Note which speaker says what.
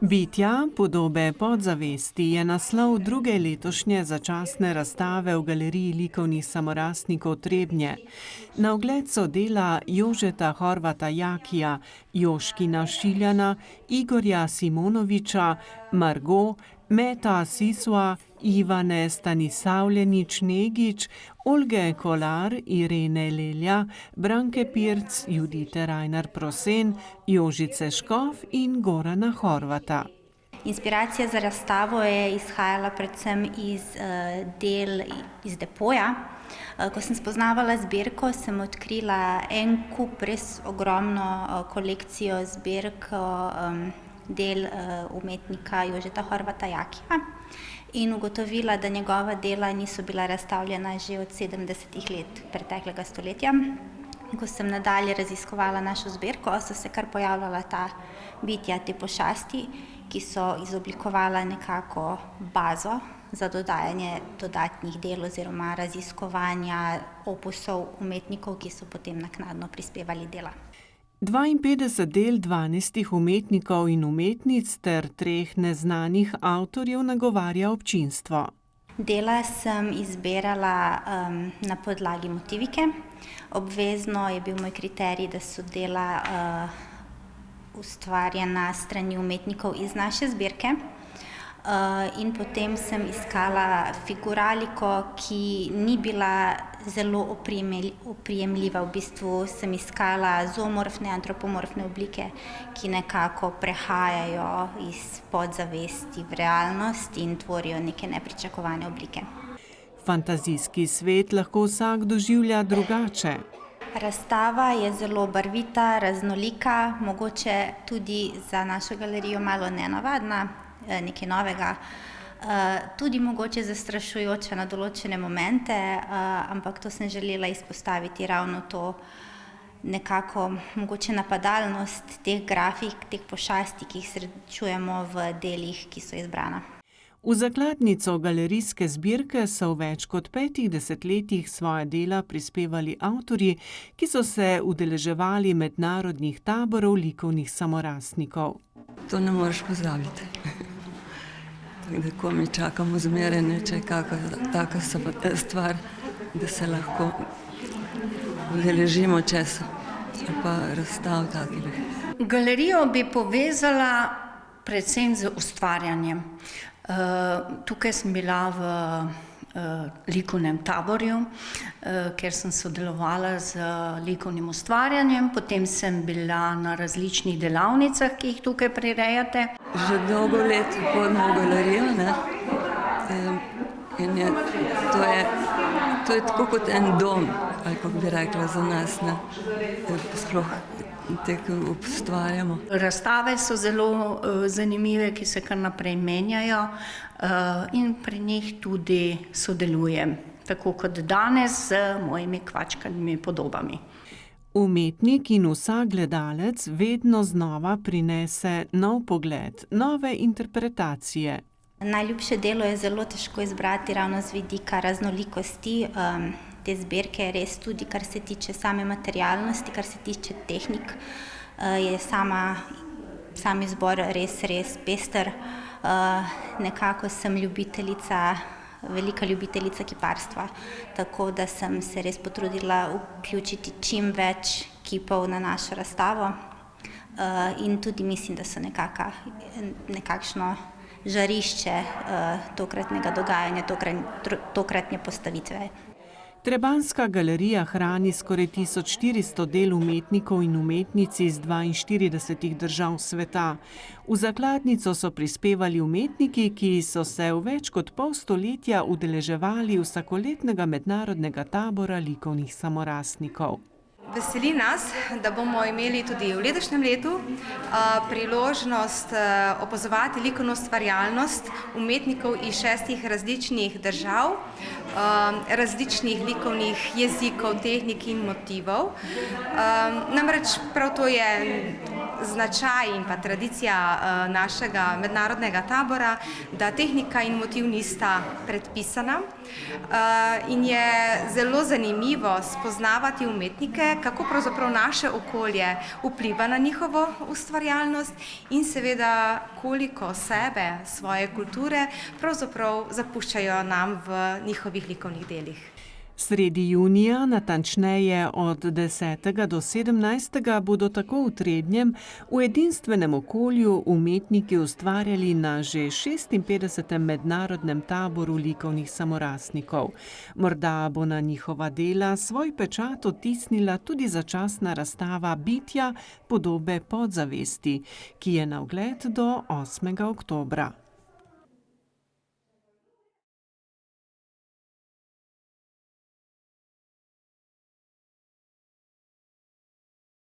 Speaker 1: Bitja, podobe podzavesti je naslov druge letošnje začasne razstave v Galeriji likovnih samorastnikov Trebnje. Na ogled so dela Jožeta Horvata Jakija, Joškina Šiljana, Igorja Simonoviča, Margo, Meta Sisua, Ivane Stanisavljenič-Negić, Olge Kolar, Irene Lelja, Branke Pirc, Judite Rajnar-Prosen, Jožice Škof in Gorana Horvata.
Speaker 2: Inspiracija za razstavo je izhajala predvsem iz del iz depoja. Ko sem spoznavala zbirko, sem odkrila en kup, res ogromno kolekcijo zbirk del umetnika Jožeta Horvata Jakija in ugotovila, da njegova dela niso bila razstavljena že od 70. let preteklega stoletja. Ko sem nadalje raziskovala našo zbirko, so se kar pojavljala ta bitja, te pošasti, ki so izoblikovala nekako bazo za dodajanje dodatnih del oziroma raziskovanja opusov umetnikov, ki so potem naknadno prispevali dela.
Speaker 1: 52 del 12 umetnikov in umetnic ter 3 neznanih avtorjev nagovarja občinstvo.
Speaker 2: Dela sem izbirala na podlagi motivike. Obvezno je bil moj kriterij, da so dela ustvarjena s strani umetnikov iz naše zbirke. In potem sem iskala figuraliko, ki ni bila zelo oprijemljiva. V bistvu sem iskala zoomorfne, antropomorfne oblike, ki nekako prehajajo iz podzavesti v realnost in tvorijo neke nepričakovane oblike.
Speaker 1: Fantazijski svet lahko vsak doživlja drugače.
Speaker 2: Razstava je zelo barvita, raznolika, mogoče tudi za našo galerijo malo nenavadna, nekaj novega, tudi mogoče zastrašujoča na določene momente, ampak to sem želela izpostaviti, ravno to nekako mogoče napadalnost teh grafik, teh pošasti, ki jih srečujemo v delih, ki so izbrana.
Speaker 1: V zakladnico galerijske zbirke so v več kot 5 desetletjih svoje dela prispevali avtorji, ki so se udeleževali mednarodnih taborov likovnih samorastnikov.
Speaker 3: To ne moreš pozabiti. Tako da komaj čakamo zmeraj, če je kakšna taka stvar, da se lahko udeležimo česa, pa razstav takih.
Speaker 4: Galerijo bi povezala predvsem z ustvarjanjem. Tukaj sem bila v likovnem taborju, kjer sem sodelovala z likovnim ustvarjanjem, potem sem bila na različnih delavnicah, ki jih tukaj prirejate.
Speaker 3: Že dolgo let hodimo v galerijo, ne? In to je tako kot en dom, ali kako bi rekla za nas, ne? Sploh te, ki ustvarjamo.
Speaker 4: Razstave so zelo zanimive, ki se kar naprej menjajo in pri njih tudi sodelujem, tako kot danes z mojimi kvačkanimi podobami.
Speaker 1: Umetnik in vsak gledalec vedno znova prinese nov pogled, nove interpretacije.
Speaker 2: Najljubše delo je zelo težko izbrati ravno z vidika raznolikosti te zbirke, res tudi kar se tiče same materialnosti, kar se tiče tehnik, je sam izbor res pester. Nekako sem velika ljubiteljica kiparstva, tako da sem se res potrudila vključiti čim več kipov na našo razstavo in tudi mislim, da so nekakšno žarišče tokratnega dogajanja, tokratne postavitve.
Speaker 1: Trebanjska galerija hrani skoraj 1400 del umetnikov in umetnic iz 42 držav sveta. V zakladnico so prispevali umetniki, ki so se v več kot pol stoletja udeleževali vsakoletnega mednarodnega tabora likovnih samorastnikov.
Speaker 5: Veseli nas, da bomo imeli tudi v letošnjem letu priložnost opazovati likovno ustvarjalnost umetnikov iz 6 različnih držav, različnih likovnih jezikov, tehnik in motivov. Namreč prav to je značaj in pa tradicija našega mednarodnega tabora, da tehnika in motiv nista predpisana in je zelo zanimivo spoznavati umetnike, kako pravzaprav naše okolje vpliva na njihovo ustvarjalnost in seveda koliko sebe, svoje kulture pravzaprav zapuščajo nam v njihovih likovnih delih.
Speaker 1: Sredi junija, natančneje od 10. do 17. bodo tako v Trebnjem v edinstvenem okolju umetniki ustvarjali na že 56. mednarodnem taboru likovnih samorastnikov. Morda bo na njihova dela svoj pečat odtisnila tudi začasna razstava Bitja, podobe podzavesti, ki je na ogled do 8. oktobra.